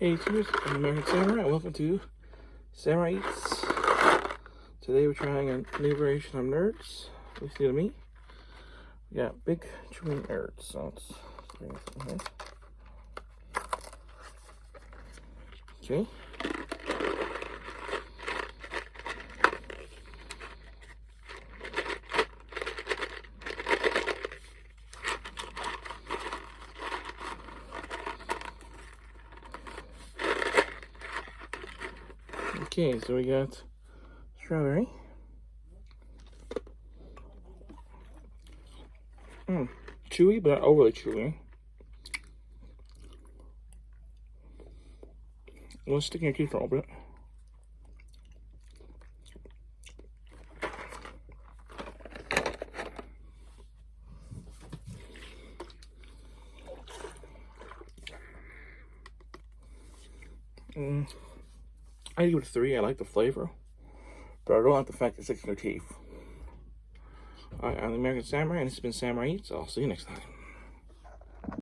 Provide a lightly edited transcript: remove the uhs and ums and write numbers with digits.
Hey YouTubers, I'm American Samurai, and welcome to Samurai Eats. Today we're trying a new variation of nerds. You see to me? We got big chewy nerds, so let's bring this in here. Okay. Okay, so we got strawberry. Chewy, but not overly chewy. Let's stick in your teeth for a little bit. I give it a 3. I like the flavor, but I don't like the fact it sticks in your teeth. Alright, I'm the American Samurai, and this has been Samurai Eats. I'll see you next time.